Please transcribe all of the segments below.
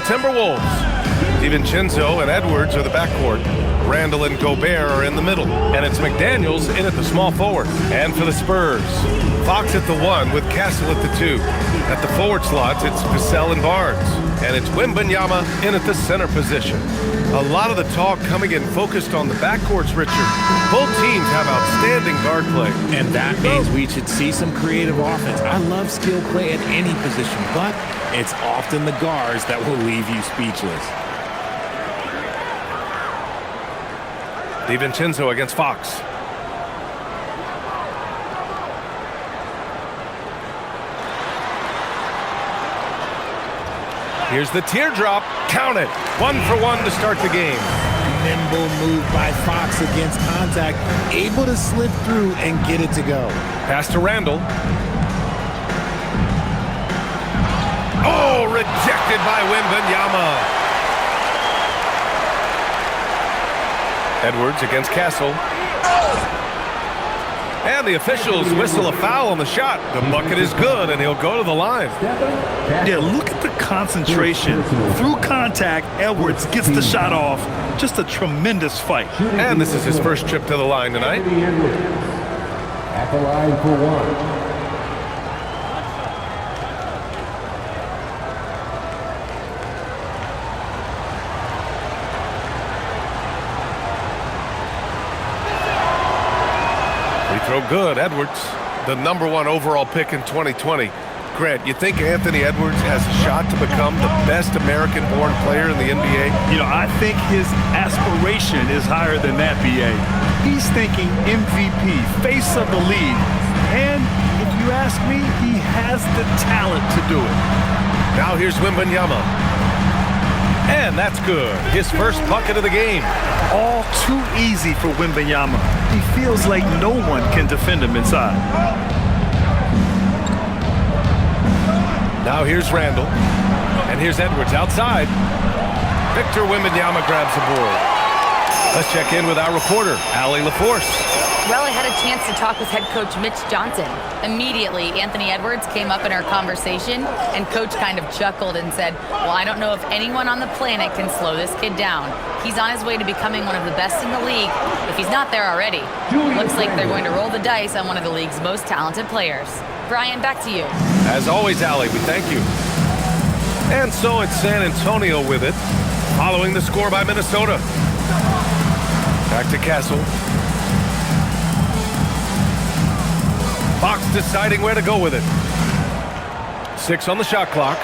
Minnesota Timberwolves. DiVincenzo and Edwards are the backcourt. Randall and Gobert are in the middle. And it's McDaniels in at the small forward. And for the Spurs, Fox at the 1 with Castle at the 2. At the forward slots, it's Vassell and Barnes. And it's Wembanyama in at the center position. A lot of the talk coming in focused on the backcourts, Richard. Both teams have outstanding guard play. And that means we should see some creative offense. I love skill play at any position, but it's often the guards that will leave you speechless. DiVincenzo against Fox. Here's the teardrop. Count it. 1 for 1 to start the game. Nimble move by Fox against contact. Able to slip through and get it to go. Pass to Randall. Oh, rejected by Wembanyama. Edwards against Castle. And the officials whistle a foul on the shot. The bucket is good, and he'll go to the line. Yeah, look at the concentration. Through contact, Edwards gets the shot off. Just a tremendous fight. And this is his first trip to the line tonight. At the line for 1. Throw good. Edwards, the #1 overall pick in 2020. Grant, you think Anthony Edwards has a shot to become the best American-born player in the NBA? You know, I think his aspiration is higher than that, BA. He's thinking MVP, face of the league. And if you ask me, he has the talent to do it. Now here's Wembanyama. And that's good. His first bucket of the game. All too easy for Wembanyama. He feels like no one can defend him inside. Now here's Randall. And here's Edwards outside. Victor Wembanyama grabs the board. Let's check in with our reporter, Allie LaForce. Well, I had a chance to talk with head coach Mitch Johnson. Immediately, Anthony Edwards came up in our conversation, and coach kind of chuckled and said, well, I don't know if anyone on the planet can slow this kid down. He's on his way to becoming one of the best in the league, if he's not there already. Looks like they're going to roll the dice on one of the league's most talented players. Brian, back to you. As always, Allie, we thank you. And so it's San Antonio with it, following the score by Minnesota. Back to Castle. Fox deciding where to go with it. 6 on the shot clock.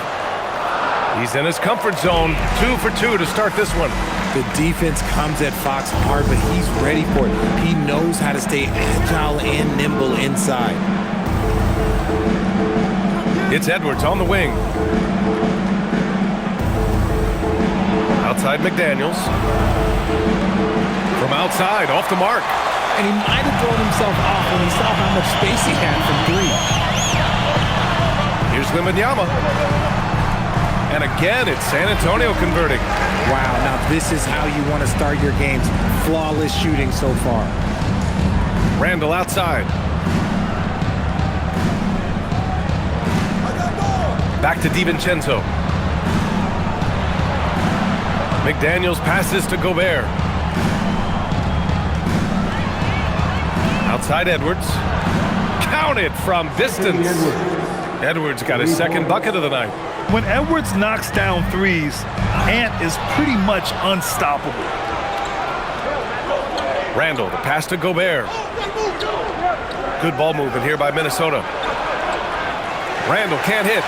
He's in his comfort zone. 2 for 2 to start this one. The defense comes at Fox hard, but he's ready for it. He knows how to stay agile and nimble inside. It's Edwards on the wing. Outside McDaniels. From outside, off the mark. And he might have thrown himself off when he saw how much space he had from 3. Here's Wembanyama. And again, it's San Antonio converting. Wow, now this is how you want to start your games. Flawless shooting so far. Randall outside. Back to DiVincenzo. McDaniels passes to Gobert. Outside Edwards. Count it from distance. Edwards got his second bucket of the night. When Edwards knocks down threes, Ant is pretty much unstoppable. Randall, the pass to Gobert. Good ball movement here by Minnesota. Randall can't hit.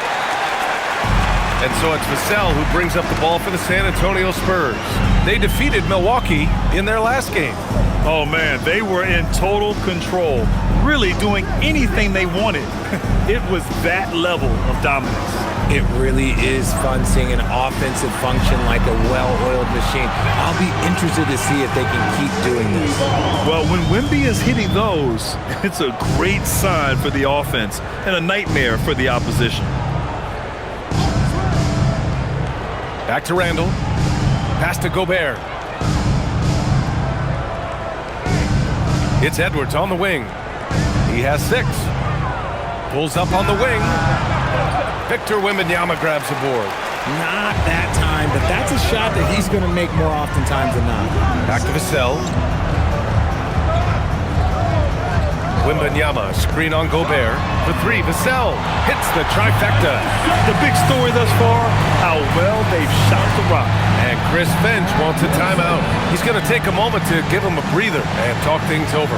And so it's Vassell who brings up the ball for the San Antonio Spurs. They defeated Milwaukee in their last game. Oh, man, they were in total control, really doing anything they wanted. It was that level of dominance. It really is fun seeing an offensive function like a well-oiled machine. I'll be interested to see if they can keep doing this. Well, when Wemby is hitting those, it's a great sign for the offense and a nightmare for the opposition. Back to Randall. Pass to Gobert. It's Edwards on the wing. He has 6. Pulls up on the wing. Victor Wembanyama grabs the board. Not that time, but that's a shot that he's going to make more oftentimes than not. Back to Vassell. Wembanyama, screen on Gobert. For three, Vassell hits the trifecta. The big story thus far, how well they've shot the rock. And Chris Finch wants a timeout. He's going to take a moment to give him a breather and talk things over.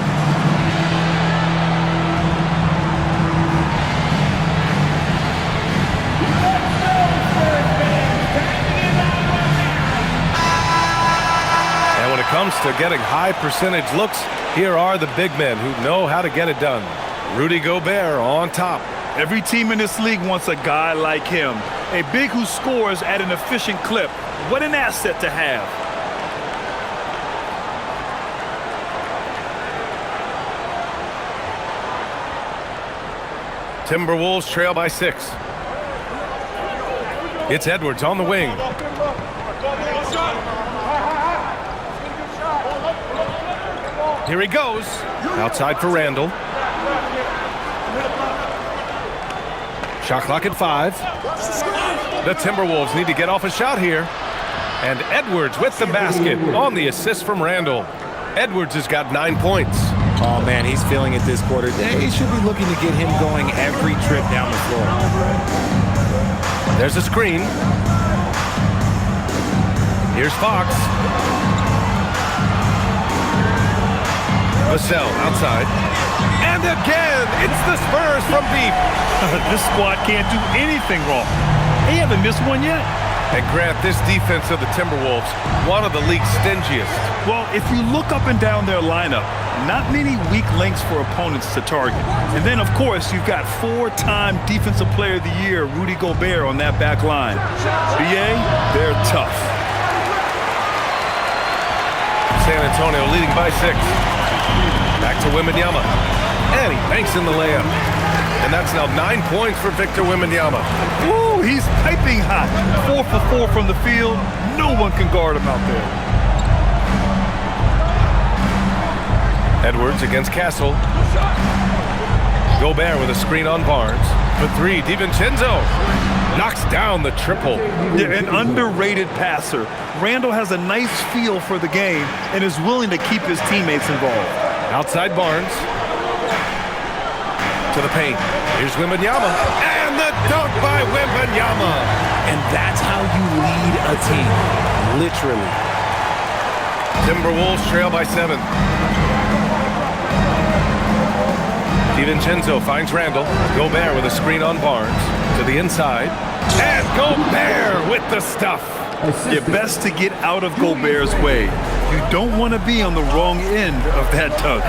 And when it comes to getting high percentage looks, here are the big men who know how to get it done. Rudy Gobert on top. Every team in this league wants a guy like him. A big who scores at an efficient clip. What an asset to have. Timberwolves trail by 6. It's Edwards on the wing. Here he goes. Outside for Randall. Shot clock at 5. The Timberwolves need to get off a shot here. And Edwards with the basket on the assist from Randall. Edwards has got 9 points. Oh, man, he's feeling it this quarter. They should be looking to get him going every trip down the floor. There's a screen. Here's Fox. Vassell outside. And again, it's the Spurs from deep. This squad can't do anything wrong. They haven't missed one yet. And Grant, this defense of the Timberwolves, one of the league's stingiest. Well, if you look up and down their lineup, not many weak links for opponents to target. And then, of course, you've got 4-time Defensive Player of the Year, Rudy Gobert, on that back line. BA, they're tough. San Antonio leading by 6. Back to Wembanyama. And he banks in the layup. And that's now 9 points for Victor Wembanyama. Woo, he's piping hot. 4 for 4 from the field. No one can guard him out there. Edwards against Castle. Gobert with a screen on Barnes. For 3, DiVincenzo knocks down the triple. Yeah, an underrated passer. Randall has a nice feel for the game and is willing to keep his teammates involved. Outside Barnes. To the paint. Here's Wembanyama. And the dunk by Wembanyama. And that's how you lead a team. Literally. Timberwolves trail by 7. DiVincenzo finds Randall. Gobert with a screen on Barnes. To the inside. And Gobert with the stuff. You're best to get out of Gobert's way. You don't want to be on the wrong end of that dunk.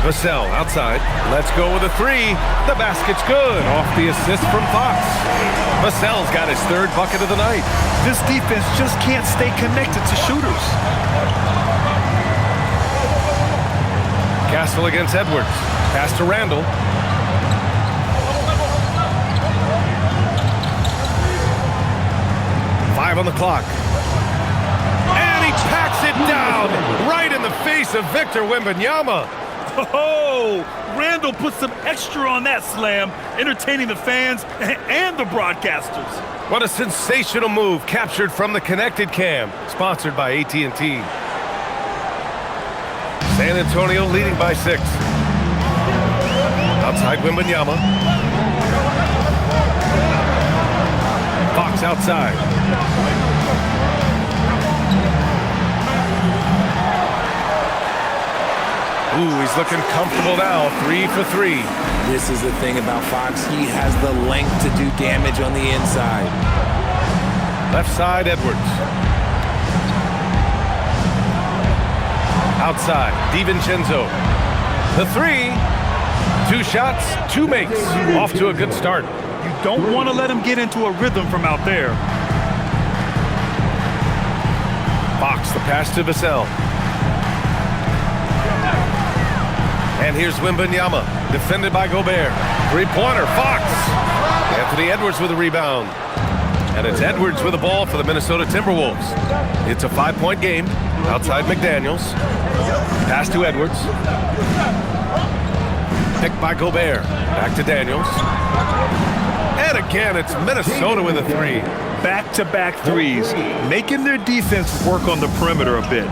Vassell outside. Let's go with a 3. The basket's good. Off the assist from Fox. Vassell's got his 3rd bucket of the night. This defense just can't stay connected to shooters. Castle against Edwards. Pass to Randall. On the clock. And he packs it down right in the face of Victor Wembanyama. Oh, Randall put some extra on that slam, entertaining the fans and the broadcasters. What a sensational move captured from the Connected Cam, sponsored by AT&T. San Antonio leading by 6. Outside Wembanyama. Fox outside. Ooh, he's looking comfortable now. 3 for 3. This is the thing about Fox. He has the length to do damage on the inside. Left side, Edwards. Outside, DiVincenzo. The 3. 2 shots, 2 makes. Off to a good start. You don't want to let him get into a rhythm from out there. Fox, the pass to Vassell. And here's Wembanyama, defended by Gobert. 3-pointer, Fox. Anthony Edwards with a rebound. And it's Edwards with the ball for the Minnesota Timberwolves. It's a 5-point game. Outside McDaniels. Pass to Edwards. Picked by Gobert. Back to Daniels. And again, it's Minnesota with a three. Back-to-back threes, making their defense work on the perimeter a bit.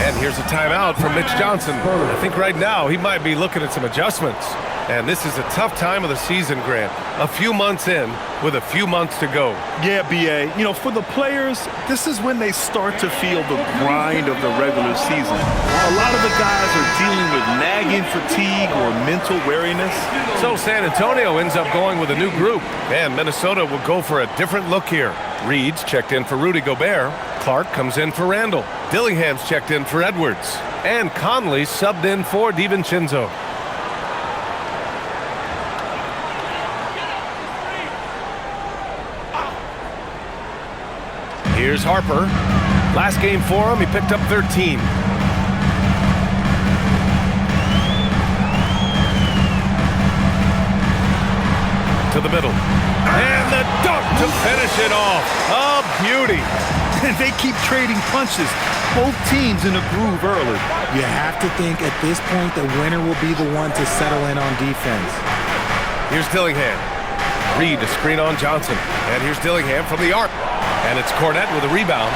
And here's a timeout from Mitch Johnson. I think right now he might be looking at some adjustments. And this is a tough time of the season, Grant. A few months in with a few months to go. Yeah, B.A. You know, for the players, this is when they start to feel the grind of the regular season. A lot of the guys are dealing with nagging fatigue or mental weariness. So San Antonio ends up going with a new group. And Minnesota will go for a different look here. Reed's checked in for Rudy Gobert. Clark comes in for Randall. Dillingham's checked in for Edwards. And Conley subbed in for DiVincenzo. Here's Harper. Last game for him, he picked up 13. To the middle. And the dunk to finish it off. A beauty. And they keep trading punches. Both teams in a groove early. You have to think at this point the winner will be the one to settle in on defense. Here's Dillingham. Reed to screen on Johnson. And here's Dillingham from the arc. And it's Cornette with a rebound.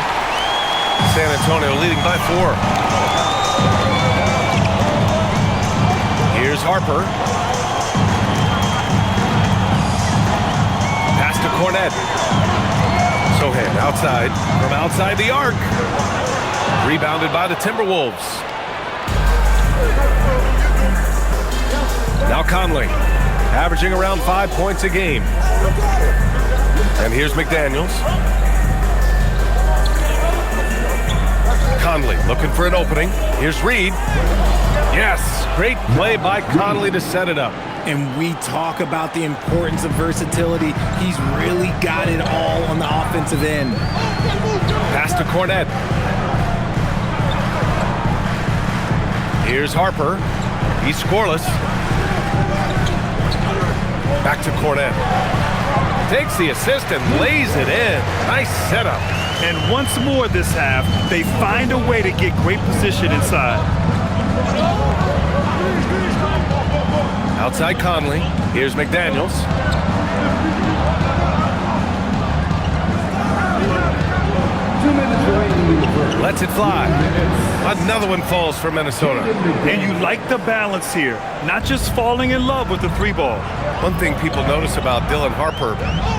San Antonio leading by 4. Here's Harper. Pass to Cornette. Sohan outside, from outside the arc. Rebounded by the Timberwolves. Now Conley, averaging around 5 points a game. And here's McDaniels. Conley looking for an opening. Here's Reed. Yes, great play by Conley to set it up. And we talk about the importance of versatility. He's really got it all on the offensive end. Pass to Cornette. Here's Harper. He's scoreless. Back to Cornette. Takes the assist and lays it in. Nice setup. And once more this half, they find a way to get great position inside. Outside Conley. Here's McDaniels. Lets it fly. Another one falls for Minnesota. And you like the balance here. Not just falling in love with the 3-ball. One thing people notice about Dylan Harper,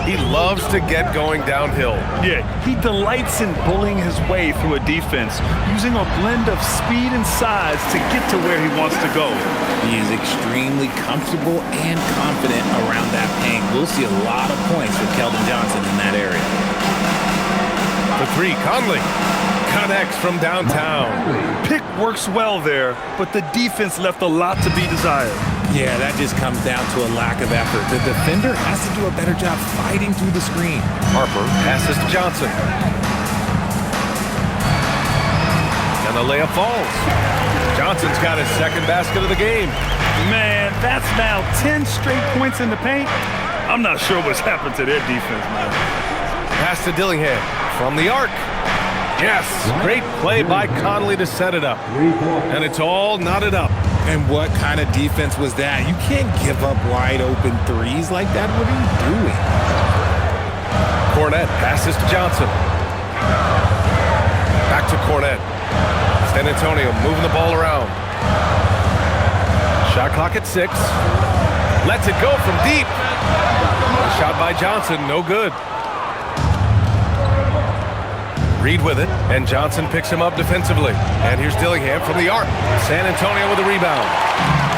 he loves to get going downhill. Yeah, he delights in bullying his way through a defense, using a blend of speed and size to get to where he wants to go. He is extremely comfortable and confident around that paint. We'll see a lot of points with Keldon Johnson in that area. The 3, Conley. Connects from downtown. Pick works well there, but the defense left a lot to be desired. Yeah, that just comes down to a lack of effort. The defender has to do a better job fighting through the screen. Harper passes to Johnson. And the layup falls. Johnson's got his second basket of the game. Man, that's now 10 straight points in the paint. I'm not sure what's happened to their defense, man. Pass to Dillingham from the arc. Yes, great play by Conley to set it up. And it's all knotted up. And what kind of defense was that? You can't give up wide open threes like that. What are you doing? Cornette passes to Johnson. Back to Cornette. San Antonio moving the ball around. Shot clock at 6. Lets it go from deep. Shot by Johnson, no good. Reed with it, and Johnson picks him up defensively. And here's Dillingham from the arc. San Antonio with a rebound.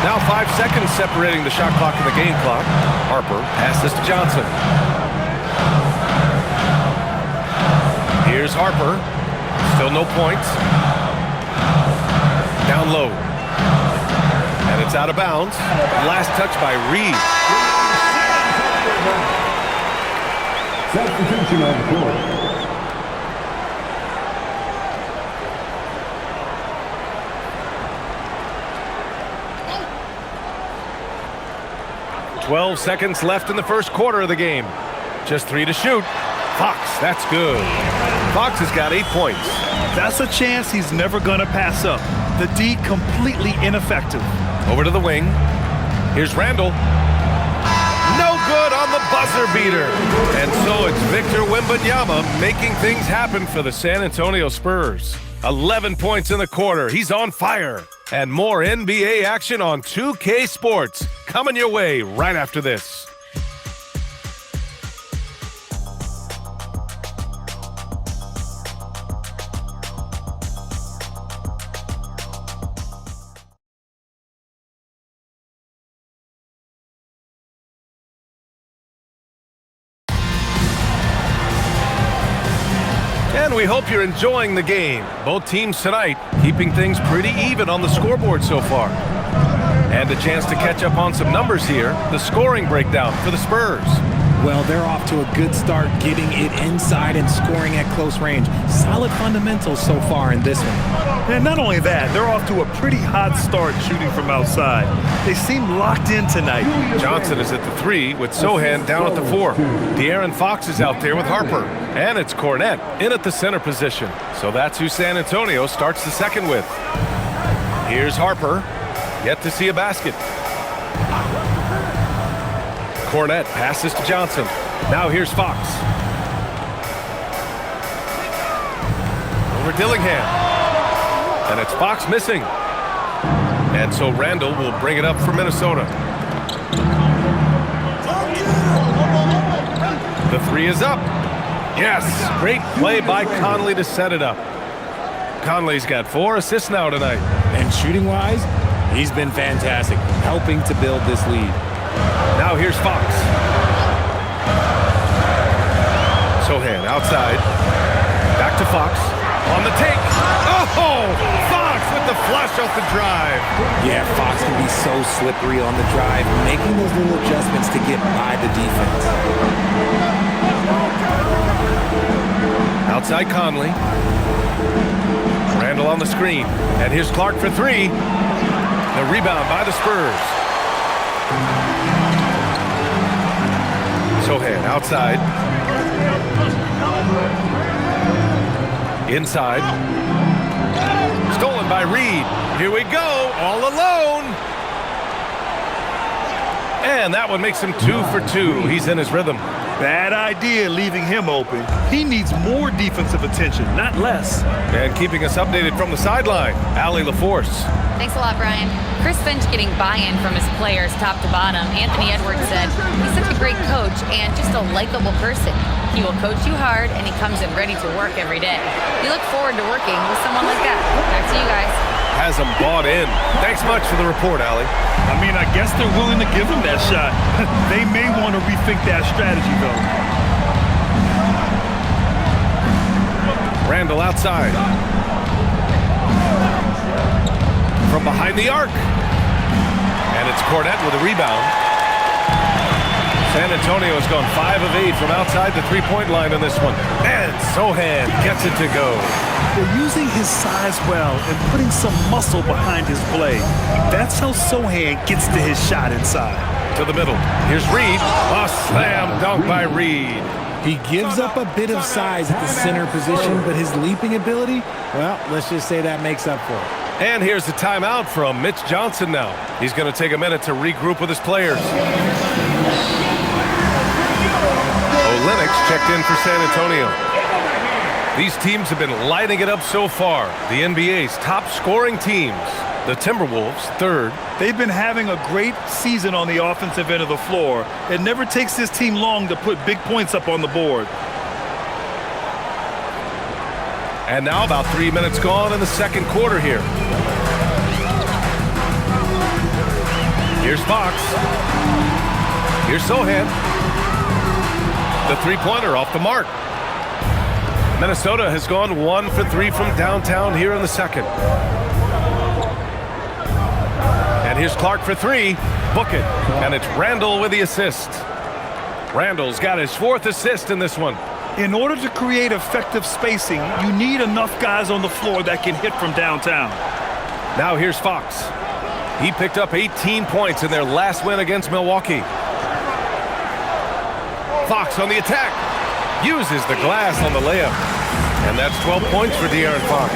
Now 5 seconds separating the shot clock and the game clock. Harper passes to Johnson. Here's Harper. Still no points. Down low. And it's out of bounds. Last touch by Reed. Substitution on the court. 12 seconds left in the first quarter of the game. Just 3 to shoot. Fox, that's good. Fox has got 8 points. That's a chance he's never going to pass up. The D completely ineffective. Over to the wing. Here's Randall. No good! buzzer beater. And so it's Victor Wembanyama making things happen for the San Antonio Spurs. 11 points in the quarter. He's on fire. And more NBA action on 2K Sports coming your way right after this. And we hope you're enjoying the game. Both teams tonight keeping things pretty even on the scoreboard so far. And a chance to catch up on some numbers here. The scoring breakdown for the Spurs. Well, they're off to a good start getting it inside and scoring at close range. Solid fundamentals so far in this one. And not only that, they're off to a pretty hot start shooting from outside. They seem locked in tonight. Johnson is at the 3 with Sohan down at the 4. De'Aaron Fox is out there with Harper. And it's Cornette in at the center position. So that's who San Antonio starts the second with. Here's Harper. Yet to see a basket. Cornette passes to Johnson. Now here's Fox. Over Dillingham. And it's Fox missing. And so Randall will bring it up for Minnesota. The 3 is up. Yes, great play by Conley to set it up. Conley's got 4 assists now tonight. And shooting-wise, he's been fantastic, helping to build this lead. Now here's Fox. Sohan outside. Back to Fox. On the take. Oh! Fox with the flush off the drive. Yeah, Fox can be so slippery on the drive, making those little adjustments to get by the defense. Outside Conley. Randall on the screen. And here's Clark for 3. The rebound by the Spurs. Sohan outside. Inside. Stolen by Reed. Here we go, all alone. And that one makes him 2 for 2. He's in his rhythm. Bad idea leaving him open. He needs more defensive attention, not less. And keeping us updated from the sideline, Allie LaForce. Thanks a lot, Brian. Chris Finch getting buy-in from his players top to bottom. Anthony Edwards said, he's such a great coach and just a likable person. He will coach you hard, and he comes in ready to work every day. We look forward to working with someone like that. Back to you guys. Has them bought in. Thanks much for the report, Allie. I mean, I guess they're willing to give him that shot. They may want to rethink that strategy, though. Randall outside. From behind the arc. And it's Cornette with a rebound. San Antonio has gone 5 of 8 from outside the three-point line in this one. And Sohan gets it to go. They're using his size well and putting some muscle behind his play. That's how Sohan gets to his shot inside. To the middle. Here's Reed. A slam dunk by Reed. He gives up a bit of size at the center position, but his leaping ability, well, let's just say that makes up for it. And here's the timeout from Mitch Johnson now. He's going to take a minute to regroup with his players. Lynx checked in for San Antonio. These teams have been lighting it up so far. The NBA's top scoring teams. The Timberwolves, 3rd. They've been having a great season on the offensive end of the floor. It never takes this team long to put big points up on the board. And now about 3 minutes gone in the second quarter here. Here's Fox. Here's Sohan. The three-pointer off the mark. Minnesota has gone 1 for 3 from downtown here in the second. And here's Clark for 3. Book it. And it's Randall with the assist. Randall's got his 4th assist in this one. In order to create effective spacing, you need enough guys on the floor that can hit from downtown. Now here's Fox. He picked up 18 points in their last win against Milwaukee. Fox on the attack. Uses the glass on the layup. And that's 12 points for De'Aaron Fox.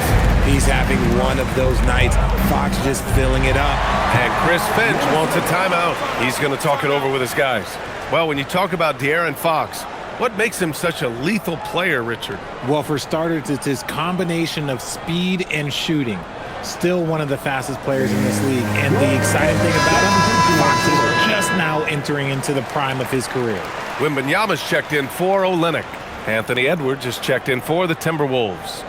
He's having one of those nights. Fox just filling it up. And Chris Finch wants a timeout. He's going to talk it over with his guys. Well, when you talk about De'Aaron Fox, what makes him such a lethal player, Richard? Well, for starters, it's his combination of speed and shooting. Still one of the fastest players in this league. And the exciting thing about him, Fox is just now entering into the prime of his career. Wembanyama's checked in for Olynyk. Anthony Edwards is checked in for the Timberwolves.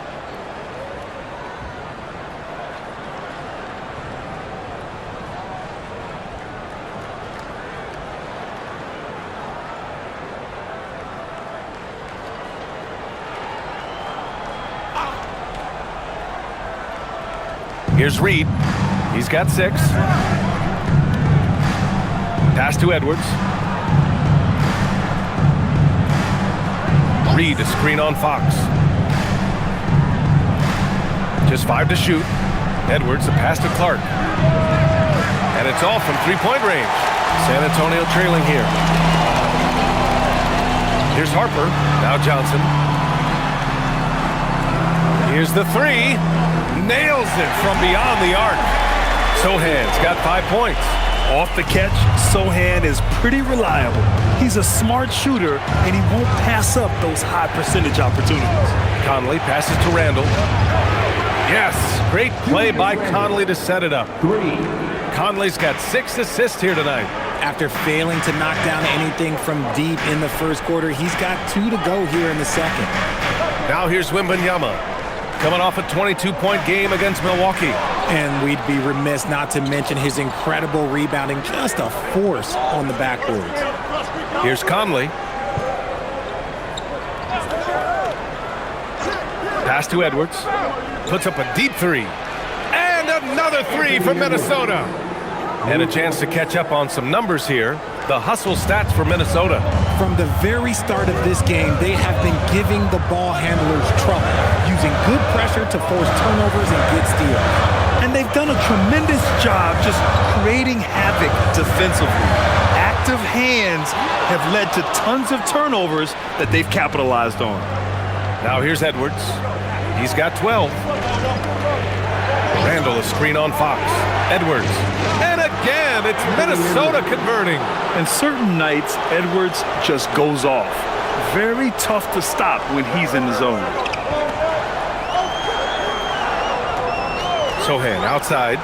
Here's Reed. He's got 6. Pass to Edwards. Reed, a screen on Fox. Just 5 to shoot. Edwards, a pass to Clark. And it's all from three-point range. San Antonio trailing here. Here's Harper. Now Johnson. Here's the 3. Nails it from beyond the arc. Sohan's got 5 points. Off the catch, Sohan is pretty reliable. He's a smart shooter, and he won't pass up those high percentage opportunities. Conley passes to Randall. Yes, great play by Conley to set it up. 3. Conley's got 6 assists here tonight. After failing to knock down anything from deep in the first quarter, he's got 2 to go here in the second. Now here's Wembanyama, coming off a 22-point game against Milwaukee. And we'd be remiss not to mention his incredible rebounding, just a force on the backboards. Here's Conley. Pass to Edwards. Puts up a deep 3. And another 3 from Minnesota. And a chance to catch up on some numbers here. The hustle stats for Minnesota. From the very start of this game, they have been giving the ball handlers trouble, using good pressure to force turnovers and get steals. And they've done a tremendous job just creating havoc defensively. Active hands have led to tons of turnovers that they've capitalized on. Now here's Edwards. He's got 12. Randall, a screen on Fox. Edwards. And again, it's Minnesota converting. And certain nights, Edwards just goes off. Very tough to stop when he's in the zone. Sohan outside.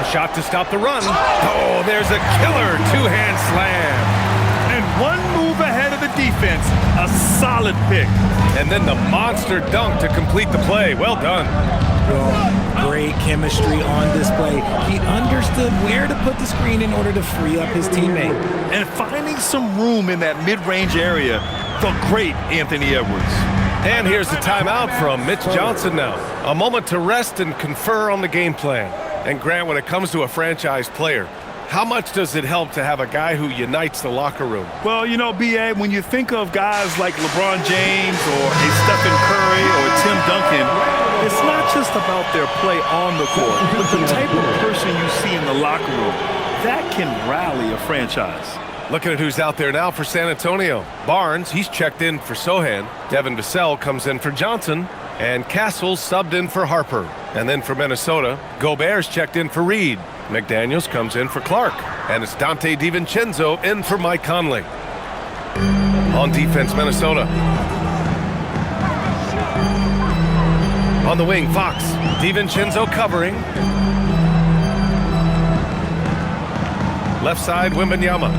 A shot to stop the run. Oh, there's a killer two-hand slam. And one move ahead of the defense. A solid pick. And then the monster dunk to complete the play. Well done. Well, great chemistry on display. He understood where to put the screen in order to free up his teammate. And finding some room in that mid-range area, the great Anthony Edwards. And here's the timeout from Mitch Johnson now. A moment to rest and confer on the game plan. And Grant, when it comes to a franchise player, how much does it help to have a guy who unites the locker room? Well, you know, B.A., when you think of guys like LeBron James or a Stephen Curry or Tim Duncan, it's not just about their play on the court, but the type of person you see in the locker room. That can rally a franchise. Looking at who's out there now for San Antonio. Barnes, he's checked in for Sohan. Devin Vassell comes in for Johnson. And Castle subbed in for Harper. And then for Minnesota, Gobert's checked in for Reed. McDaniels comes in for Clark. And it's Dante DiVincenzo in for Mike Conley. On defense, Minnesota. On the wing, Fox. DiVincenzo covering. Left side, Wembanyama.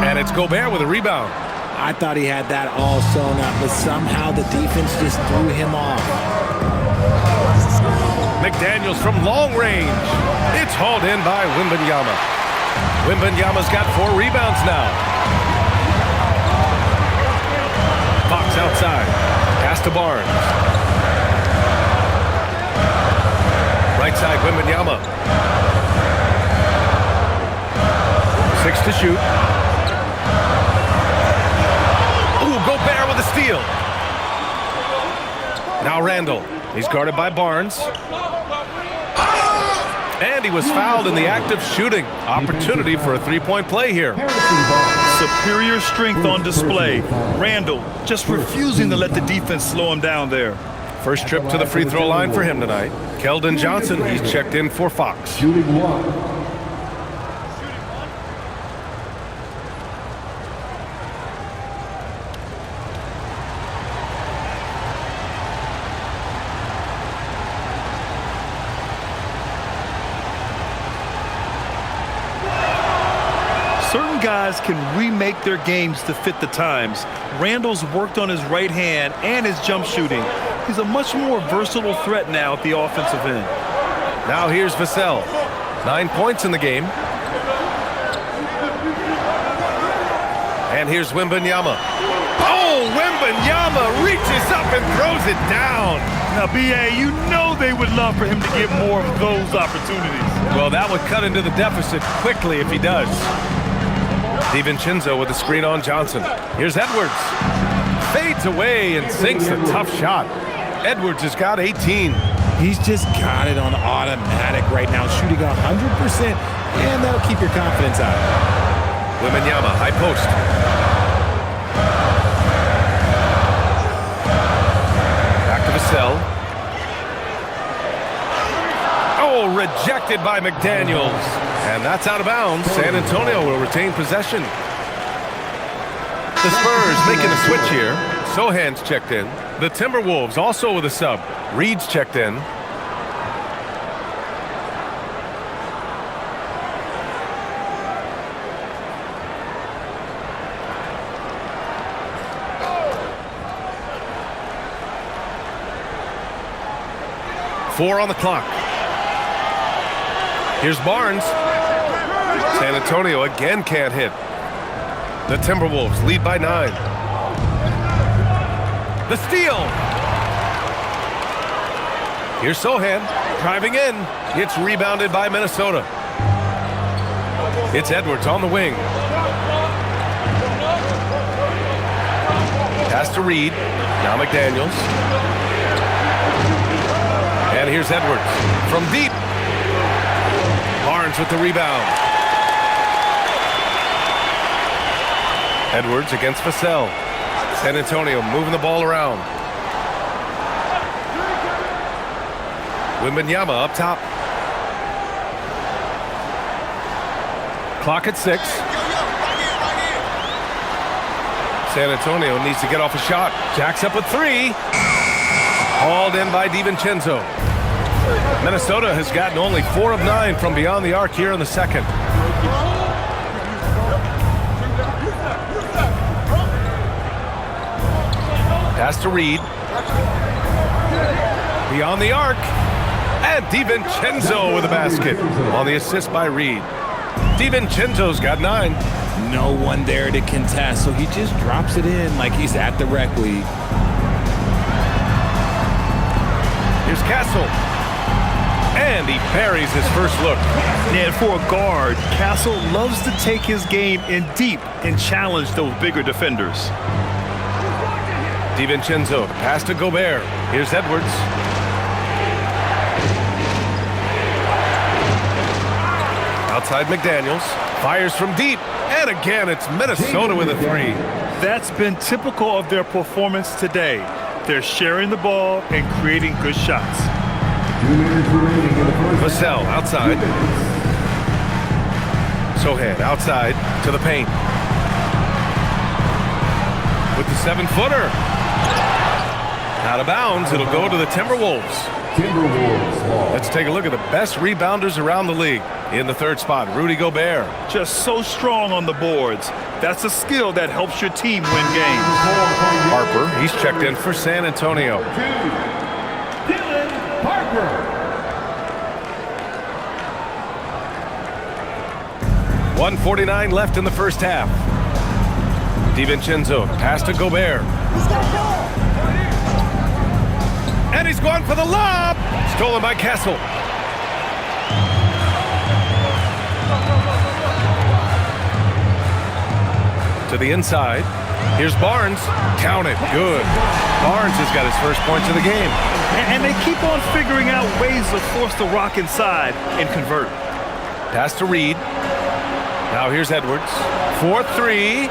And it's Gobert with a rebound. I thought he had that all sewn up, but somehow the defense just threw him off. McDaniels from long range. It's hauled in by Wembanyama. Wembanyama's got 4 rebounds now. Fox outside. Pass to Barnes. Right side, Wembanyama. 6 to shoot. Gobert with a steal. Now Randall. He's guarded by Barnes. And he was fouled in the act of shooting. Opportunity for a three-point play here. So superior strength on display. Randall just refusing to let the defense slow him down there. First trip to the free throw line for him tonight. Keldon Johnson, he's checked in for Fox. Shooting one. Certain guys can remake their games to fit the times. Randall's worked on his right hand and his jump shooting. He's a much more versatile threat now at the offensive end. Now here's Vassell. 9 points in the game. And here's Wembanyama. Oh, Wembanyama reaches up and throws it down. Now, B.A., you know they would love for him to get more of those opportunities. Well, that would cut into the deficit quickly if he does. DiVincenzo with the screen on Johnson. Here's Edwards. Fades away and sinks a tough shot. Edwards has got 18. He's just got it on automatic right now, shooting 100%, and that'll keep your confidence out. Wembanyama, high post. Back to Vassell. Oh, rejected by McDaniels. And that's out of bounds. San Antonio will retain possession. The Spurs making a switch here. Sohan's checked in. The Timberwolves also with a sub. Reed's checked in. Four on the clock. Here's Barnes. San Antonio again can't hit. The Timberwolves lead by 9. The steal. Here's Sohan driving in. It's rebounded by Minnesota. It's Edwards on the wing. Pass to Reed. Now McDaniels. And here's Edwards from deep. Barnes with the rebound. Edwards against Vassell. San Antonio moving the ball around. Wembanyama up top. Clock at 6. San Antonio needs to get off a shot. Jacks up a 3. Hauled in by DiVincenzo. Minnesota has gotten only 4 of 9 from beyond the arc here in the second. Pass to Reed. Beyond the arc. And DiVincenzo with a basket on the assist by Reed. DiVincenzo's got 9. No one there to contest, so he just drops it in like he's at the rec league. Here's Castle. And he buries his first look. And for a guard, Castle loves to take his game in deep and challenge those bigger defenders. DiVincenzo, pass to Gobert. Here's Edwards. Outside McDaniels. Fires from deep. And again, it's Minnesota with a 3. That's been typical of their performance today. They're sharing the ball and creating good shots. Vassell outside. Sohan outside to the paint. With the 7-footer. Out of bounds, it'll go to the Timberwolves. Let's take a look at the best rebounders around the league. In the 3rd spot, Rudy Gobert. Just so strong on the boards. That's a skill that helps your team win games. Harper, he's checked in for San Antonio. Harper. 1:49 left in the first half. DiVincenzo, pass to Gobert. And he's going for the lob. Stolen by Castle. To the inside. Here's Barnes. Count it. Good. Barnes has got his first points of the game. And they keep on figuring out ways to force the rock inside and convert. Pass to Reed. Now here's Edwards. For three.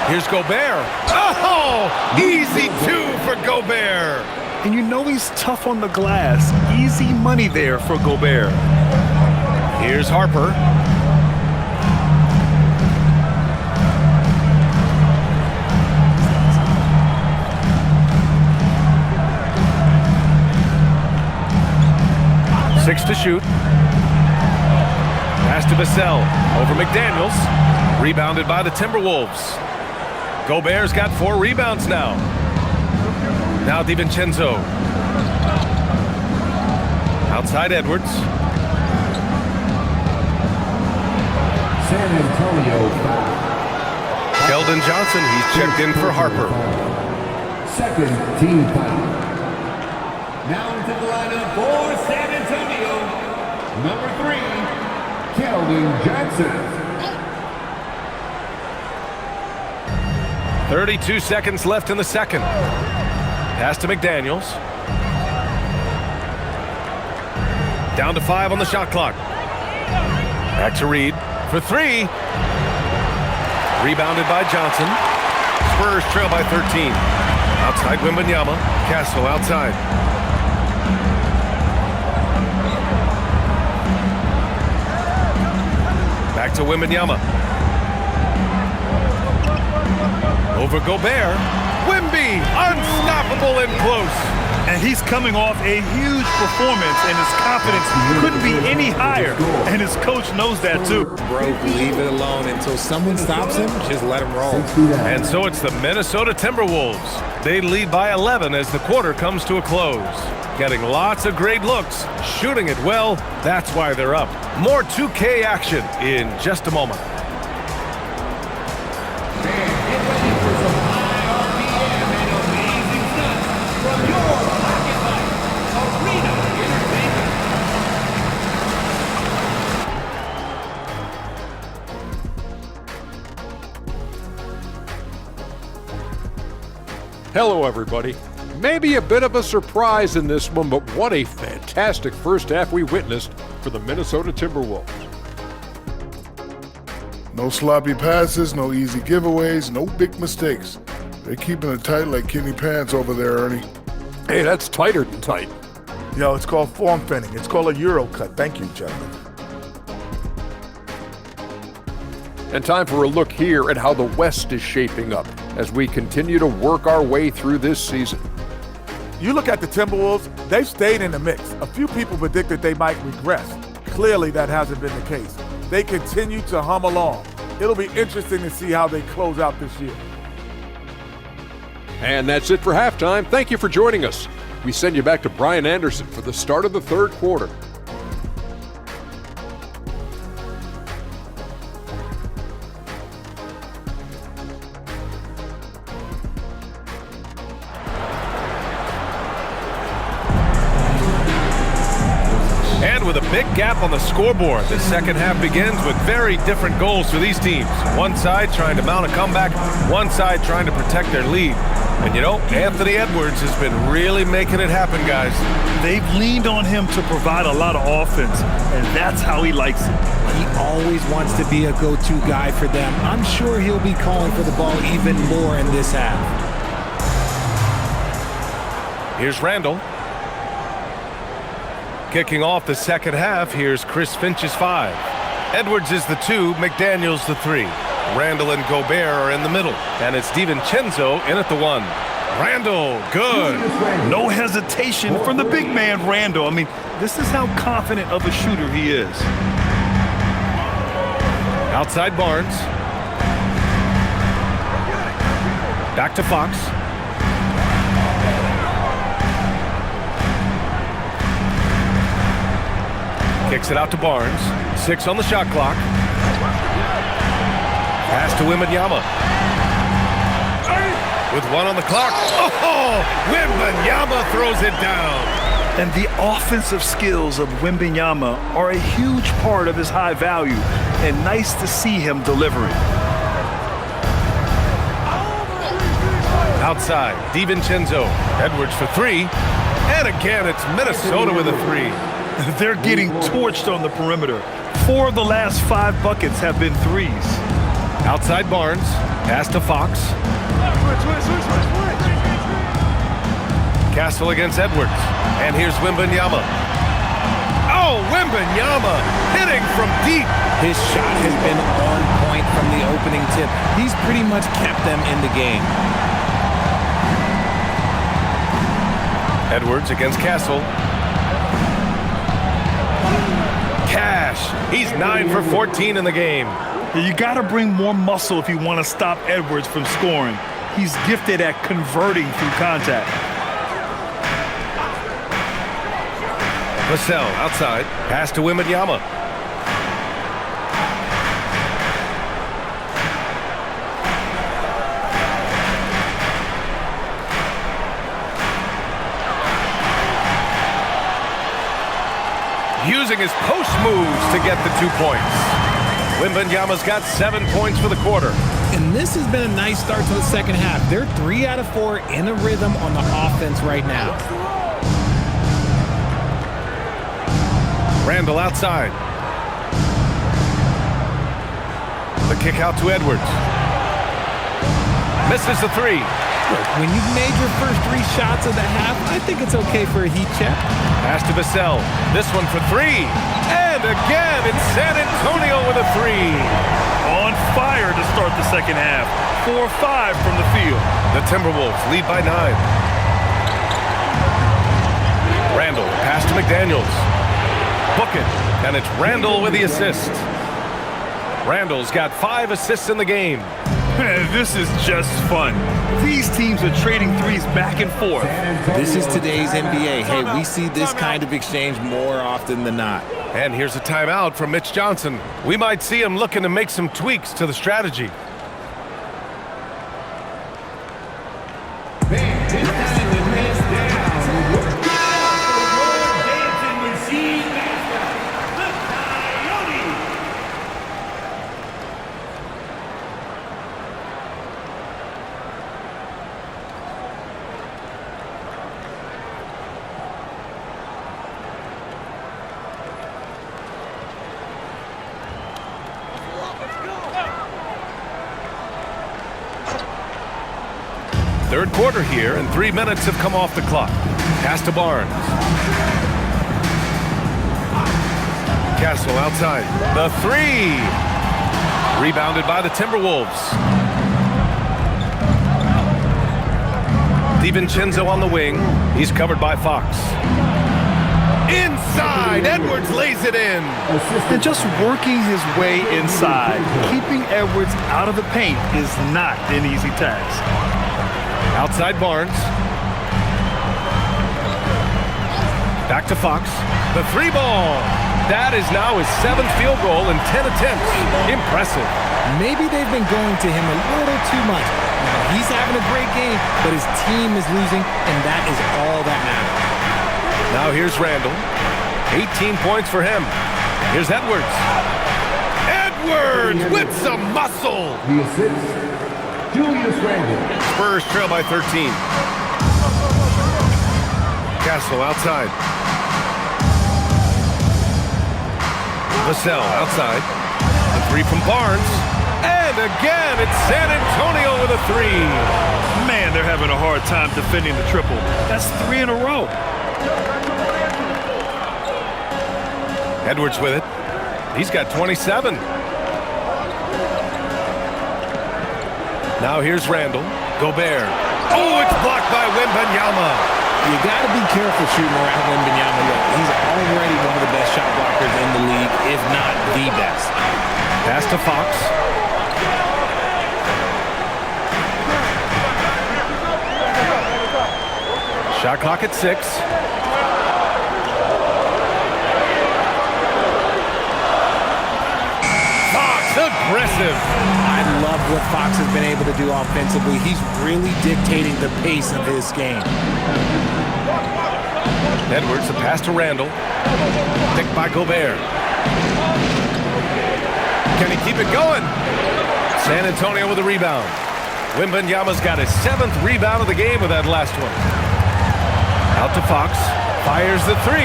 Here's Gobert. Oh, easy two for Gobert. And you know he's tough on the glass. Easy money there for Gobert. Here's Harper. Six to shoot. Pass to Vassell. Over McDaniels. Rebounded by the Timberwolves. Gobert's got 4 rebounds now. Now DiVincenzo. Outside Edwards. San Antonio foul. Keldon Johnson, he's checked in for Harper. Second team foul. Now into the lineup for San Antonio. Number 3, Keldon Johnson. 32 seconds left in the second. Pass to McDaniels. Down to 5 on the shot clock. Back to Reed for 3. Rebounded by Johnson. Spurs trail by 13. Outside Wembanyama. Castle outside. Back to Wembanyama. Over Gobert. Wemby, unstoppable and close. And he's coming off a huge performance, and his confidence couldn't be any higher. And his coach knows that too. Bro, leave it alone until someone stops him. Just let him roll. And so it's the Minnesota Timberwolves. They lead by 11 as the quarter comes to a close. Getting lots of great looks, shooting it well. That's why they're up. More 2K action in just a moment. Hello, everybody. Maybe a bit of a surprise in this one, but what a fantastic first half we witnessed for the Minnesota Timberwolves. No sloppy passes, no easy giveaways, no big mistakes. They're keeping it tight like kidney pants over there, Ernie. Hey, that's tighter than tight. Yo, it's called form fitting. It's called a Euro cut. Thank you, gentlemen. And time for a look here at how the West is shaping up as we continue to work our way through this season. You look at the Timberwolves, they've stayed in the mix. A few people predicted they might regress. Clearly, that hasn't been the case. They continue to hum along. It'll be interesting to see how they close out this year. And that's it for halftime. Thank you for joining us. We send you back to Brian Anderson for the start of the third quarter. With a big gap on the scoreboard, the second half begins with very different goals for these teams. One side trying to mount a comeback, one side trying to protect their lead. And you know, Anthony Edwards has been really making it happen, guys. They've leaned on him to provide a lot of offense, and that's how he likes it. He always wants to be a go-to guy for them. I'm sure he'll be calling for the ball even more in this half. Here's Randall. Kicking off the second half, here's Chris Finch's 5. Edwards is the 2, McDaniels the 3. Randall and Gobert are in the middle, and it's DiVincenzo in at the 1. Randall, good. No hesitation from the big man, Randall. I mean, this is how confident of a shooter he is. Outside Barnes. Back to Fox. Kicks it out to Barnes. 6 on the shot clock. Pass to Wembanyama. With 1 on the clock. Oh, Wembanyama throws it down. And the offensive skills of Wembanyama are a huge part of his high value, and nice to see him deliver it. Outside, DiVincenzo. Edwards for 3. And again, it's Minnesota with a 3. They're getting torched on the perimeter. 4 of the last 5 buckets have been threes. Outside Barnes. Pass to Fox. Castle against Edwards. And here's Wembanyama. Oh, Wembanyama hitting from deep. His shot has been on point from the opening tip. He's pretty much kept them in the game. Edwards against Castle. Cash. He's 9 for 14 in the game. You got to bring more muscle if you want to stop Edwards from scoring. He's gifted at converting through contact. Vassell outside. Pass to Wembanyama. Using his post moves to get the 2 points. Wembanyama's got 7 points for the quarter. And this has been a nice start to the second half. They're 3 out of 4 in a rhythm on the offense right now. Randall outside. The kick out to Edwards. Misses the 3. Look, when you've made your first 3 shots of the half, I think it's okay for a heat check. Pass to Vassell. This one for 3. And again, it's San Antonio with a 3. On fire to start the second half. 4-5 from the field. The Timberwolves lead by 9. Randall, pass to McDaniels. Book it, and it's Randall with the assist. Randall's got 5 assists in the game. This is just fun. These teams are trading threes back and forth. This is today's NBA. Hey, we see this kind of exchange more often than not. And here's a timeout from Mitch Johnson. We might see him looking to make some tweaks to the strategy. Third quarter here, and 3 minutes have come off the clock. Pass to Barnes. Castle outside. The 3. Rebounded by the Timberwolves. DiVincenzo on the wing. He's covered by Fox. Inside, Edwards lays it in. And just working his way inside, keeping Edwards out of the paint is not an easy task. Outside Barnes. Back to Fox. The 3 ball. That is now his 7th field goal in 10 attempts. Impressive. Maybe they've been going to him a little too much. Now, he's having a great game, but his team is losing, and that is all that matters. Now here's Randall. 18 points for him. Here's Edwards. Edwards with some muscle. The assist, Julius Randle. Spurs trail by 13. Castle outside. Vassell outside. The 3 from Barnes. And again, it's San Antonio with a 3. Man, they're having a hard time defending the triple. That's 3 in a row. Edwards with it. He's got 27. Now here's Randall. Gobert. Oh, it's blocked by Wembanyama. You got to be careful shooting around Wembanyama. Look, he's already one of the best shot blockers in the league, if not the best. Pass to Fox. Shot clock at 6. Fox, aggressive. I love what Fox has been able to do offensively. He's really dictating the pace of his game. Edwards, a pass to Randall. Picked by Gobert. Can he keep it going? San Antonio with a rebound. Wembanyama's got his 7th rebound of the game with that last one. Out to Fox. Fires the 3.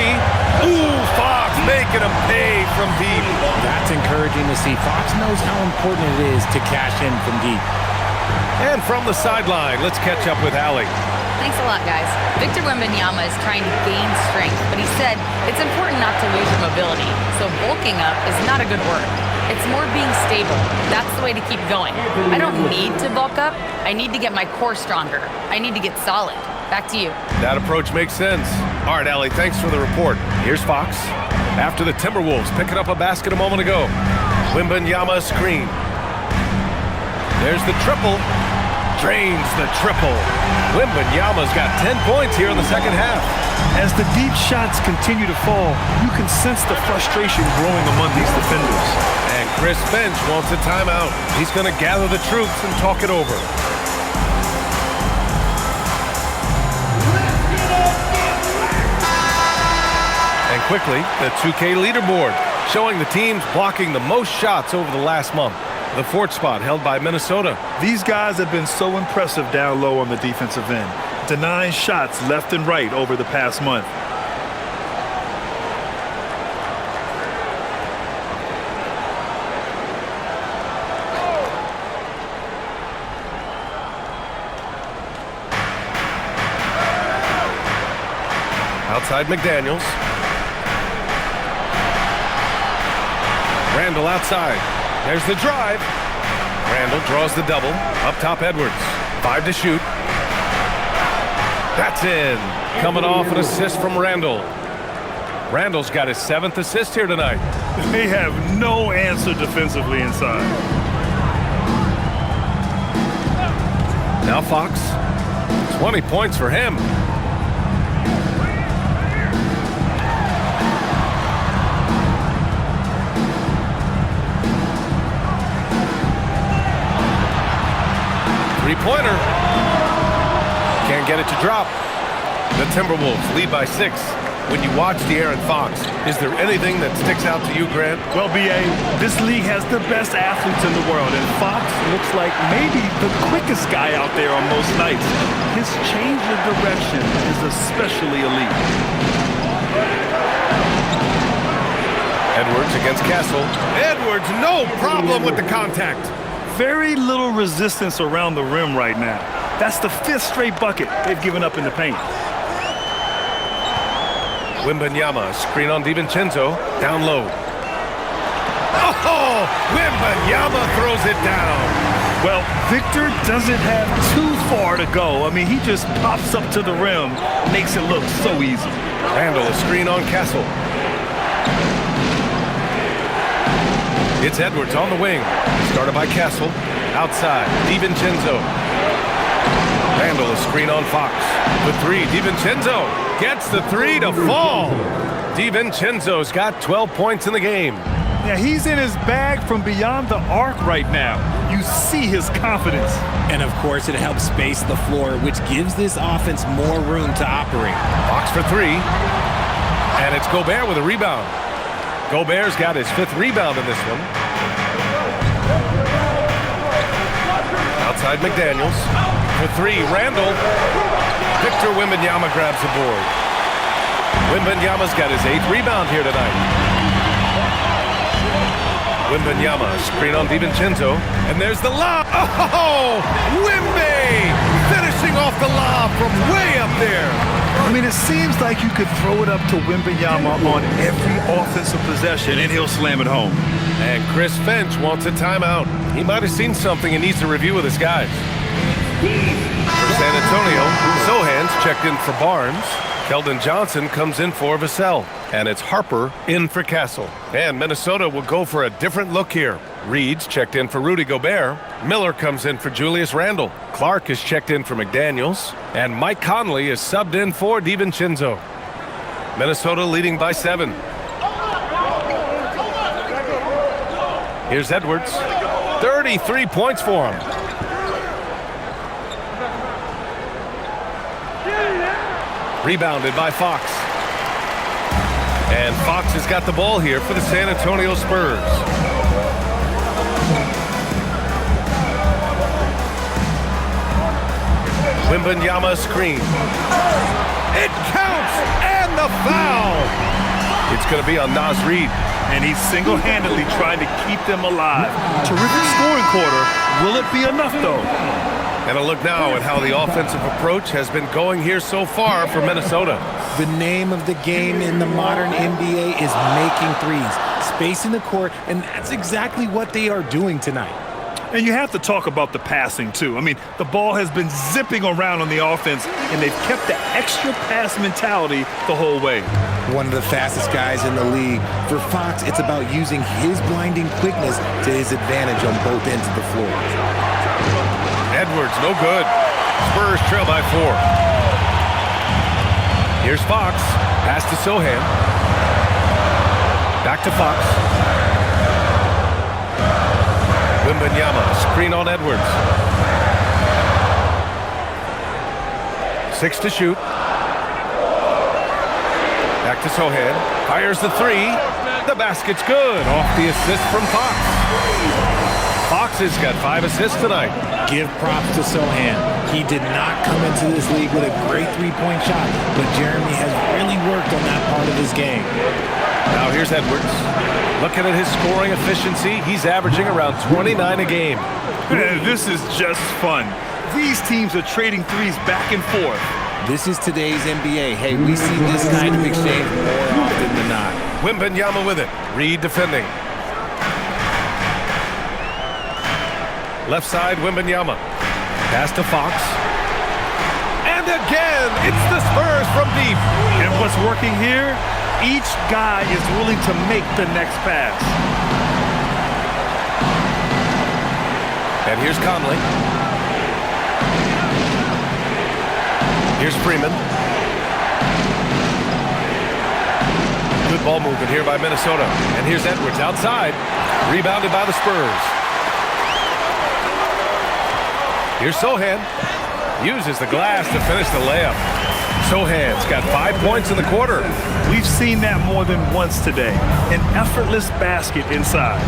Ooh, Fox making him pay from deep. That's encouraging to see. Fox knows how important it is to cash in from deep. And from the sideline, let's catch up with Allie. Thanks a lot, guys. Victor Wembanyama is trying to gain strength, but he said it's important not to lose your mobility. So bulking up is not a good word. It's more being stable. That's the way to keep going. I don't need to bulk up. I need to get my core stronger. I need to get solid. Back to you. That approach makes sense. All right, Allie, thanks for the report. Here's Fox. After the Timberwolves picking up a basket a moment ago. Wembanyama screen. There's the triple. Drains the triple. Wembanyama's got 10 points here in the second half. As the deep shots continue to fall, you can sense the frustration growing among these defenders. And Chris Finch wants a timeout. He's going to gather the troops and talk it over. And quickly, the 2K leaderboard, showing the teams blocking the most shots over the last month. The fourth spot held by Minnesota. These guys have been so impressive down low on the defensive end, denying shots left and right over the past month. Outside McDaniels. Randall outside. There's the drive. Randall draws the double. Up top, Edwards. 5 to shoot. That's in. Coming off an assist from Randall. Randall's got his 7th assist here tonight. They have no answer defensively inside. Now Fox. 20 points for him. Three-pointer. Can't get it to drop. The Timberwolves lead by 6. When you watch De'Aaron Fox, is there anything that sticks out to you, Grant? Well, B.A., this league has the best athletes in the world, and Fox looks like maybe the quickest guy out there on most nights. His change of direction is especially elite. Edwards against Castle. Edwards, no problem with the contact. Very little resistance around the rim right now. That's the 5th straight bucket they've given up in the paint. Wembanyama, screen on DiVincenzo, down low. Oh, Wembanyama throws it down. Well, Victor doesn't have too far to go. I mean, he just pops up to the rim, makes it look so easy. Randall, a screen on Castle. It's Edwards on the wing. Started by Castle. Outside, DiVincenzo. Randall, a screen on Fox. The 3, DiVincenzo gets the 3 to fall. DiVincenzo's got 12 points in the game. Yeah, he's in his bag from beyond the arc right now. You see his confidence. And of course, it helps space the floor, which gives this offense more room to operate. Fox for 3. And it's Gobert with a rebound. Gobert's got his 5th rebound in this one. Outside McDaniels. For 3, Randall. Victor Wembanyama grabs the board. Wembanyama's got his 8th rebound here tonight. Wembanyama, screen on DiVincenzo. And there's the lob. Oh, Wemby finishing off the lob from way up there. I mean, it seems like you could throw it up to Wembanyama on every offensive possession, and he'll slam it home. And Chris Finch wants a timeout. He might have seen something and needs a review with his guys. For San Antonio, Sohan's checked in for Barnes. Keldon Johnson comes in for Vassell. And it's Harper in for Castle. And Minnesota will go for a different look here. Reed's checked in for Rudy Gobert. Miller comes in for Julius Randle. Clark is checked in for McDaniels. And Mike Conley is subbed in for DiVincenzo. Minnesota leading by 7. Here's Edwards. 33 points for him. Rebounded by Fox. And Fox has got the ball here for the San Antonio Spurs. Wembanyama screen. It counts, and the foul. It's going to be on Naz Reid. And he's single-handedly trying to keep them alive. Terrific scoring quarter. Will it be enough, though? And a look now at how the offensive approach has been going here so far for Minnesota. The name of the game in the modern NBA is making threes, spacing the court, and that's exactly what they are doing tonight. And you have to talk about the passing, too. I mean, the ball has been zipping around on the offense, and they've kept the extra pass mentality the whole way. One of the fastest guys in the league. For Fox, it's about using his blinding quickness to his advantage on both ends of the floor. Edwards, no good. Spurs trail by 4. Here's Fox. Pass to Sohan. Back to Fox. Wembanyama, screen on Edwards. 6 to shoot. Back to Sohan. Fires the 3. The basket's good. Off the assist from Fox. Fox has got 5 assists tonight. Give props to Sohan. He did not come into this league with a great three-point shot, but Jeremy has really worked on that part of his game. Now here's Edwards. Looking at his scoring efficiency, he's averaging around 29 a game. This is just fun. These teams are trading threes back and forth. This is today's NBA. Hey, we see this kind of exchange more often than not. Wembanyama with it. Reid defending. Left side, Wembanyama. Pass to Fox. And again, it's the Spurs from deep. And what's working here? Each guy is willing to make the next pass. And here's Conley. Here's Freeman. Good ball movement here by Minnesota. And here's Edwards outside. Rebounded by the Spurs. Here's Sohan. Uses the glass to finish the layup. Sohan's got 5 points in the quarter. We've seen that more than once today. An effortless basket inside.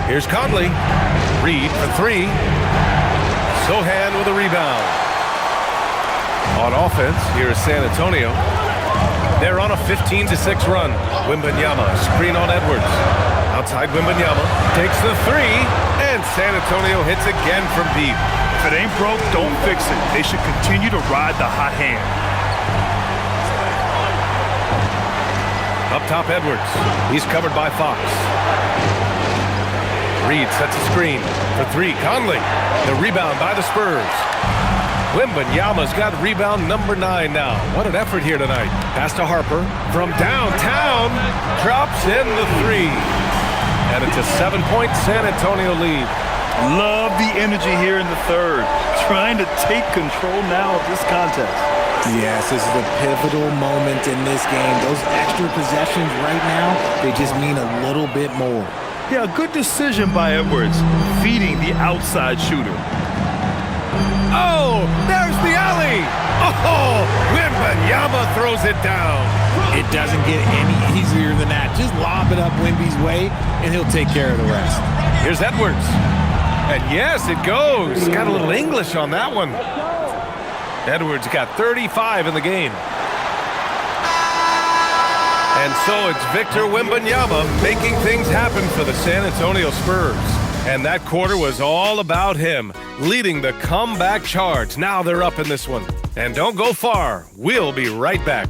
Here's Conley. Reid for 3. Sohan with a rebound. On offense, here is San Antonio. They're on a 15-6 run. Wembanyama, screen on Edwards. Outside Wembanyama, takes the 3, and San Antonio hits again from deep. If it ain't broke, don't fix it. They should continue to ride the hot hand. Up top, Edwards. He's covered by Fox. Reid sets a screen for 3. Conley, the rebound by the Spurs. Wembanyama's got rebound number 9 now. What an effort here tonight. Pass to Harper from downtown. Drops in the 3. And it's a 7-point San Antonio lead. Love the energy here in the third. Trying to take control now of this contest. Yes, this is a pivotal moment in this game. Those extra possessions right now, they just mean a little bit more. Yeah, a good decision by Edwards, feeding the outside shooter. Oh, there's the alley. Oh, Wembanyama throws it down. It doesn't get any easier than that. Just lob it up Wemby's way, and he'll take care of the rest. Here's Edwards. And yes, it goes. Got a little English on that one. Edwards got 35 in the game. And so it's Victor Wembanyama making things happen for the San Antonio Spurs. And that quarter was all about him, leading the comeback charge. Now they're up in this one. And don't go far. We'll be right back.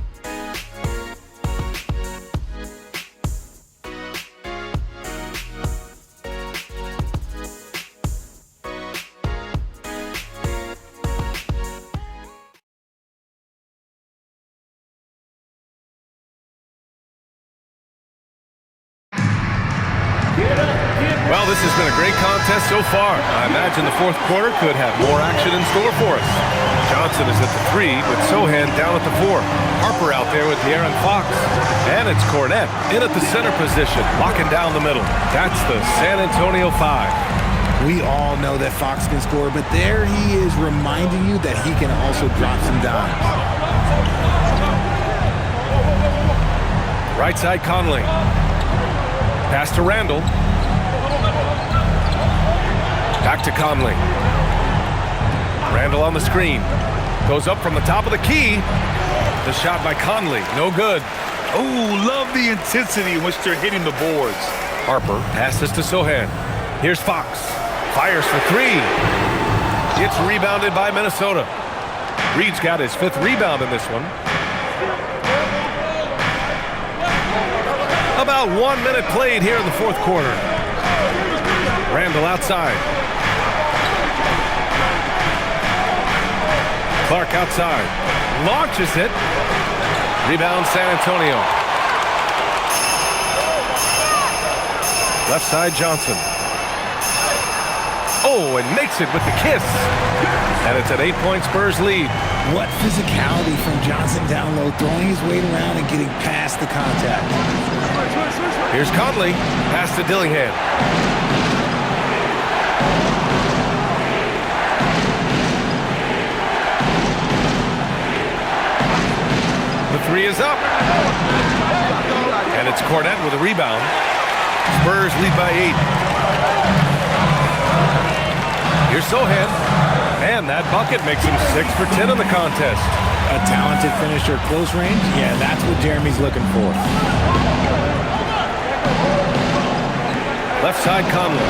Well, this has been a great contest so far. I imagine the fourth quarter could have more action in store for us. Johnson is at the 3 with Sohan down at the 4. Harper out there with De'Aaron Fox. And it's Cornette in at the center position, locking down the middle. That's the San Antonio 5. We all know that Fox can score, but there he is reminding you that he can also drop some dimes. Right side Conley. Pass to Randall. Back to Conley. Randall on the screen. Goes up from the top of the key. The shot by Conley, no good. Oh, love the intensity in which they're hitting the boards. Harper passes to Sohan. Here's Fox. Fires for three. It's rebounded by Minnesota. Reed's got his 5th rebound in this one. About 1 minute played here in the 4th quarter. Randall outside. Clark outside. Launches it. Rebound San Antonio. Left side Johnson. Oh, and makes it with the kiss. And it's an 8-point Spurs lead. What physicality from Johnson down low, throwing his weight around and getting past the contact. Here's Conley. Pass to Dillingham. The 3 is up. And it's Cornette with a rebound. Spurs lead by 8. Here's Sohan. And that bucket makes him 6 for 10 in the contest. A talented finisher close range? Yeah, that's what Jeremy's looking for. Left side Conley.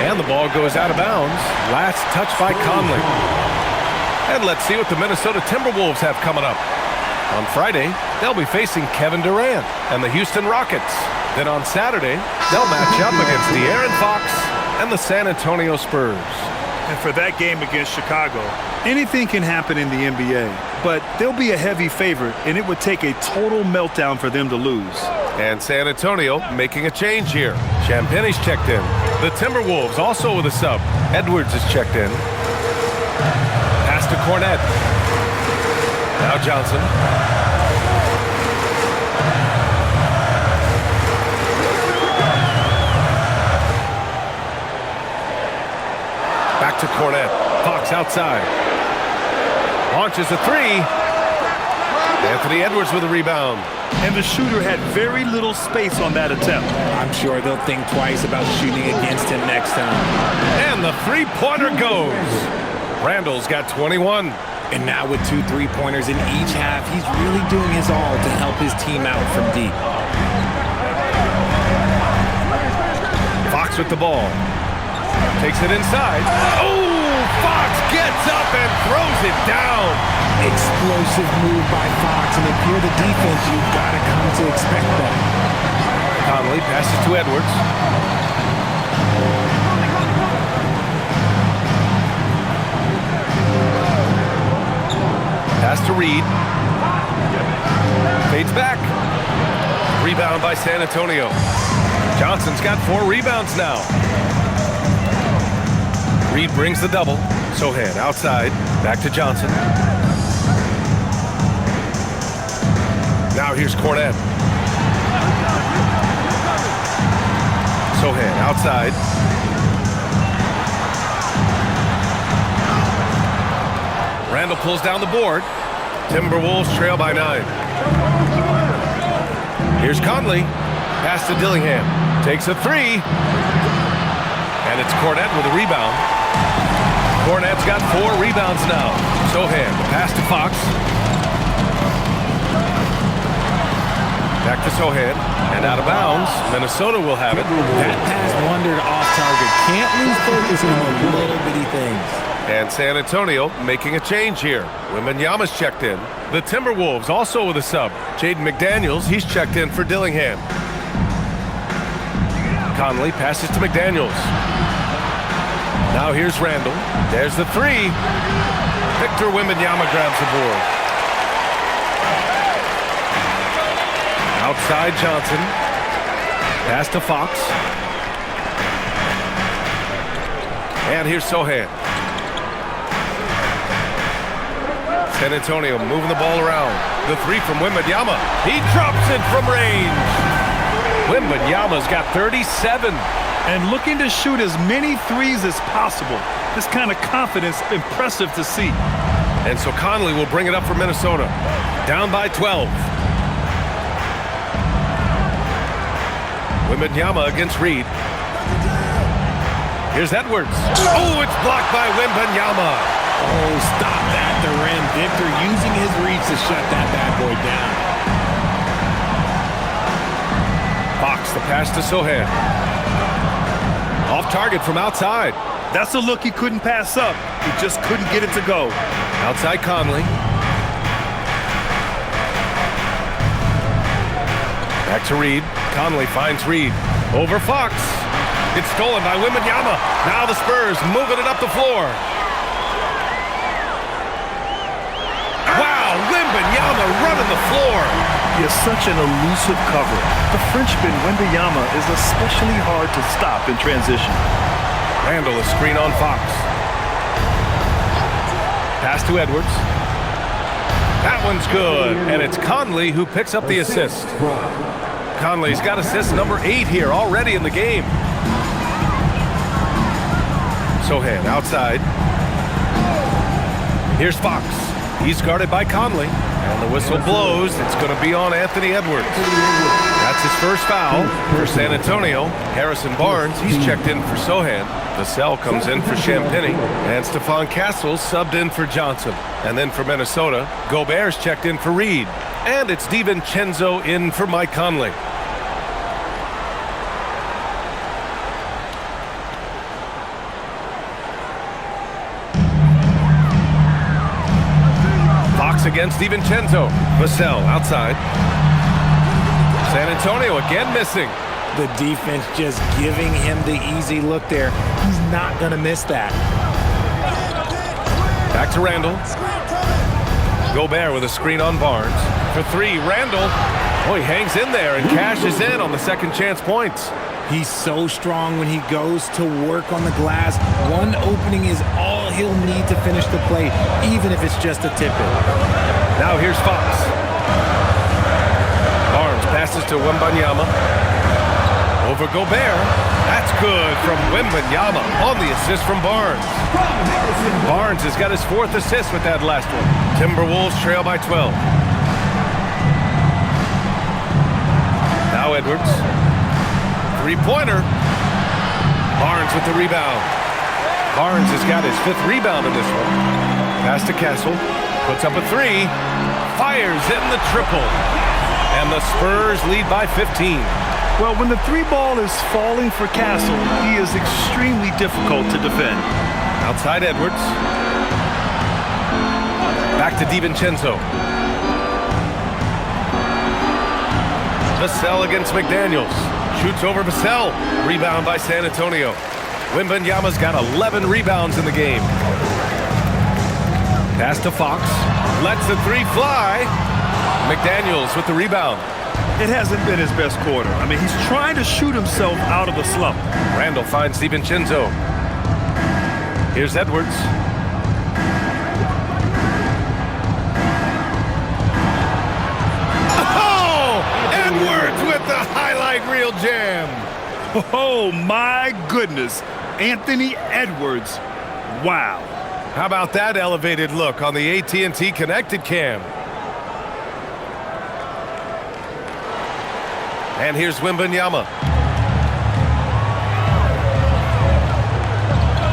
And the ball goes out of bounds. Last touch by Conley. And let's see what the Minnesota Timberwolves have coming up. On Friday, they'll be facing Kevin Durant and the Houston Rockets. Then on Saturday, they'll match up against De'Aaron Fox and the San Antonio Spurs. And for that game against Chicago, anything can happen in the NBA, but they'll be a heavy favorite, and it would take a total meltdown for them to lose. And San Antonio making a change here. Champagne's checked in. The Timberwolves also with a sub. Edwards is checked in. Pass to Cornette. Now Johnson. Back to Cornette. Fox outside. Launches a 3. Anthony Edwards with a rebound. And the shooter had very little space on that attempt. I'm sure they'll think twice about shooting against him next time. And the 3-pointer goes. Randall's got 21. And now with 2 3-pointers in each half, he's really doing his all to help his team out from deep. Fox with the ball. Takes it inside. Oh, Fox gets up and throws it down. Explosive move by Fox, and if you're the defense, you've got to come to expect that. Conley passes to Edwards. Pass to Reed. Fades back. Rebound by San Antonio. Johnson's got 4 rebounds now. Reed brings the double. Sohan outside. Back to Johnson. Now here's Cornette. Sohan outside. Randall pulls down the board. Timberwolves trail by 9. Here's Conley. Pass to Dillingham. Takes a 3. And it's Cornette with a rebound. Cornette's got 4 rebounds now. Sohan, the pass to Fox. Back to Sohan. And out of bounds. Minnesota will have it. That pass wandered off target. Can't lose focus on the little bitty things. And San Antonio making a change here. Wembanyama's checked in. The Timberwolves also with a sub. Jaden McDaniels, he's checked in for Dillingham. Conley passes to McDaniels. Now here's Randall. There's the 3. Victor Wembanyama grabs the board. Outside Johnson. Pass to Fox. And here's Sohan. San Antonio moving the ball around. The 3 from Wembanyama. He drops it from range. Wembanyama's got 37. And looking to shoot as many threes as possible. This kind of confidence, impressive to see. And so Conley will bring it up for Minnesota. Down by 12. Wembanyama against Reed. Here's Edwards. Oh, it's blocked by Wembanyama. Oh, stop that the rim. Victor using his reach to shut that bad boy down. Fox, the pass to Sohan. Off target from outside. That's a look he couldn't pass up. He just couldn't get it to go. Outside Conley. Back to Reed. Conley finds Reed. Over Fox. It's stolen by Wembanyama. Now the Spurs moving it up the floor. Wow, Wembanyama running the floor. He is such an elusive cover. The Frenchman Wembanyama is especially hard to stop in transition. Randall, a screen on Fox. Pass to Edwards. That one's good, and it's Conley who picks up the assist. Conley's got assist number 8 here already in the game. Sohan outside. Here's Fox. He's guarded by Conley. And the whistle blows. It's going to be on Anthony Edwards. That's his first foul for San Antonio. Harrison Barnes, he's checked in for Sohan. Vassell comes in for Champagny. And Stephon Castle subbed in for Johnson. And then for Minnesota, Gobert's checked in for Reed. And it's DiVincenzo in for Mike Conley. Against DiVincenzo. Vassell outside. San Antonio again missing. The defense just giving him the easy look there. He's not going to miss that. Back to Randall. Gobert with a screen on Barnes. For 3, Randall. Oh, he hangs in there and cashes in on the second chance points. He's so strong when he goes to work on the glass. One opening is all he'll need to finish the play, even if it's just a tip-in. Now here's Fox. Barnes passes to Wembanyama. Over Gobert. That's good from Wembanyama on the assist from Barnes. Barnes has got his 4th assist with that last one. Timberwolves trail by 12. Now Edwards. 3-pointer. Barnes with the rebound. Barnes has got his 5th rebound in this one. Pass to Castle. Puts up a 3. Fires in the triple. And the Spurs lead by 15. Well, when the 3 ball is falling for Castle, he is extremely difficult to defend. Outside Edwards. Back to DiVincenzo. Vassell against McDaniels. Shoots over Vassell. Rebound by San Antonio. Wembanyama's got 11 rebounds in the game. Pass to Fox. Lets the 3 fly. McDaniels with the rebound. It hasn't been his best quarter. I mean, he's trying to shoot himself out of the slump. Randall finds DiVincenzo. Here's Edwards. Edwards with the highlight reel jam. Oh, my goodness. Anthony Edwards. Wow. How about that elevated look on the AT&T Connected cam? And here's Wembanyama.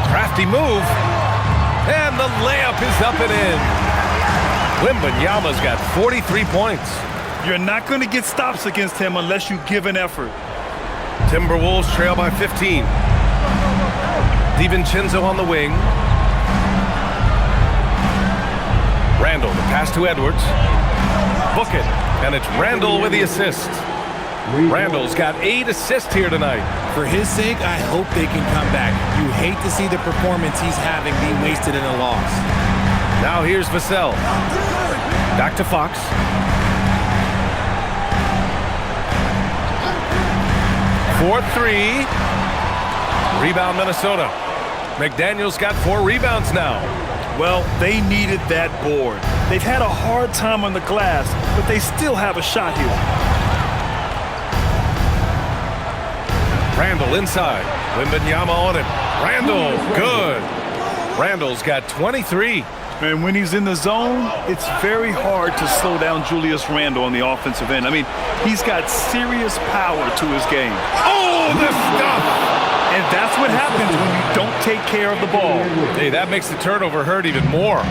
Crafty move. And the layup is up and in. Wembanyama's got 43 points. You're not going to get stops against him unless you give an effort. Timberwolves trail by 15. DiVincenzo on the wing. Randall, the pass to Edwards. Book it, and it's Randall with the assist. Randall's got 8 assists here tonight. For his sake, I hope they can come back. You hate to see the performance he's having be wasted in a loss. Now here's Vassell. Back to Fox. For 3. Rebound Minnesota. McDaniels got 4 rebounds now. Well, they needed that board. They've had a hard time on the glass, but they still have a shot here. Randall inside. Wembanyama on him. Randall, good. Randall's got 23. And when he's in the zone, it's very hard to slow down Julius Randle on the offensive end. I mean, he's got serious power to his game. Oh, the stuff! And that's what happens when you don't take care of the ball. Hey, that makes the turnover hurt even more.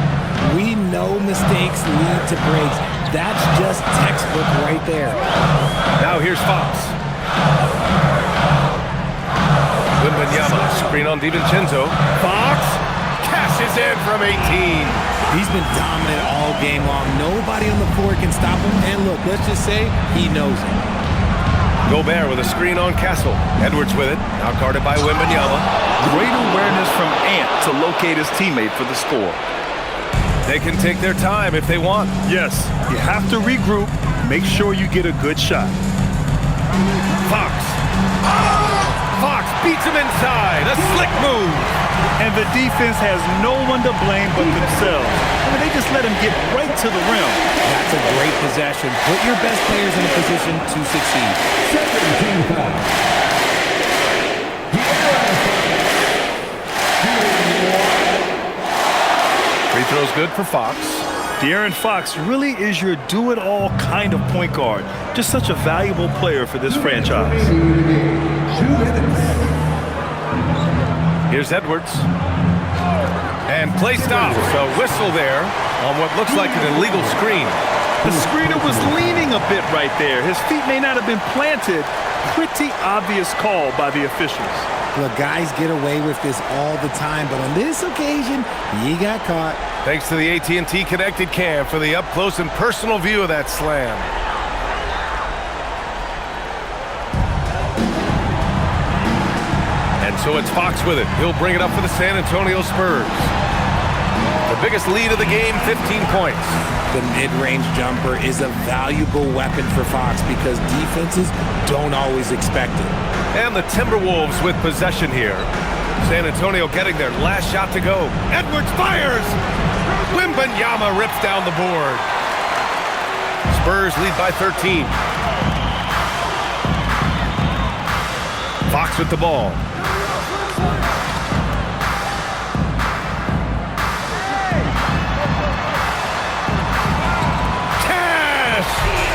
We know mistakes lead to breaks. That's just textbook right there. Now here's Fox. Wembanyama, screen on DiVincenzo. Fox cashes in from 18. He's been dominant all game long. Nobody on the floor can stop him. And look, let's just say he knows it. Gobert with a screen on Castle. Edwards with it, now guarded by Wembanyama. Great awareness from Ant to locate his teammate for the score. They can take their time if they want. Yes, you have to regroup. Make sure you get a good shot. Fox. Fox beats him inside. A slick move. And the defense has no one to blame but themselves. I mean, they just let him get right to the rim. That's a great possession. Put your best players in a position to succeed. 17 foul. Free throw's good for Fox. De'Aaron Fox really is your do-it-all kind of point guard. Just such a valuable player for this franchise. 2 minutes. Here's Edwards. And play stops. A whistle there on what looks like an illegal screen. The screener was leaning a bit right there. His feet may not have been planted. Pretty obvious call by the officials. Look, guys get away with this all the time, but on this occasion, he got caught. Thanks to the AT&T Connected Cam for the up-close and personal view of that slam. And so it's Fox with it. He'll bring it up for the San Antonio Spurs. The biggest lead of the game, 15 points. The mid-range jumper is a valuable weapon for Fox because defenses don't always expect it. And the Timberwolves with possession here. San Antonio getting their last shot to go. Edwards fires! Wembanyama rips down the board. Spurs lead by 13. Fox with the ball.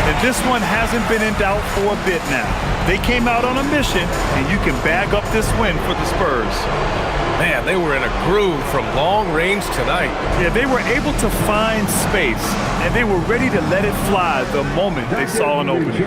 And this one hasn't been in doubt for a bit now. They came out on a mission, and you can bag up this win for the Spurs. Man, they were in a groove from long range tonight. Yeah, they were able to find space, and they were ready to let it fly the moment they saw an opening.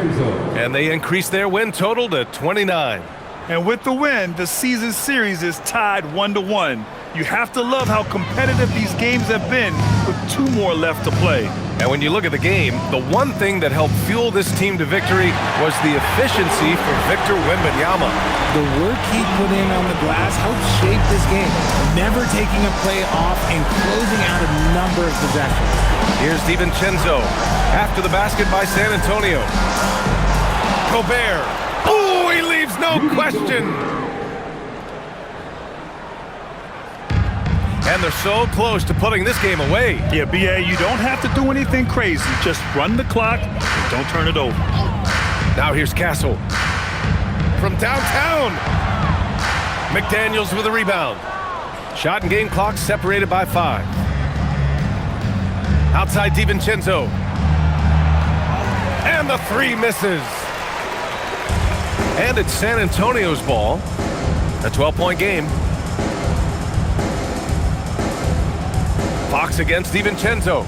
And they increased their win total to 29. And with the win, the season series is tied 1-1. You have to love how competitive these games have been with 2 more left to play. And when you look at the game, the one thing that helped fuel this team to victory was the efficiency for Victor Wembanyama. The work he put in on the glass helped shape this game, never taking a play off and closing out a number of possessions. Here's DiVincenzo after the basket by San Antonio. Gobert. Oh, he leaves no question. And they're so close to putting this game away. Yeah, B.A., you don't have to do anything crazy. Just run the clock and don't turn it over. Now here's Castle. From downtown. McDaniels with a rebound. Shot and game clock separated by 5. Outside DiVincenzo. And the 3 misses. And it's San Antonio's ball. A 12-point game. Fox against DiVincenzo.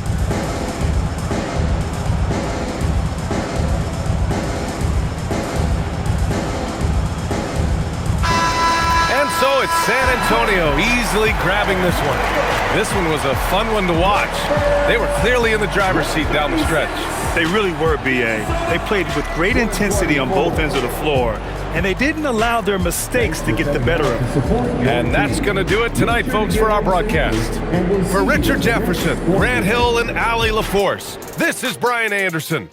And so it's San Antonio easily grabbing this one. This one was a fun one to watch. They were clearly in the driver's seat down the stretch. They really were, B.A. They played with great intensity on both ends of the floor, and they didn't allow their mistakes to get the better of them. And that's going to do it tonight, folks, for our broadcast. For Richard Jefferson, Grant Hill, and Allie LaForce, this is Brian Anderson.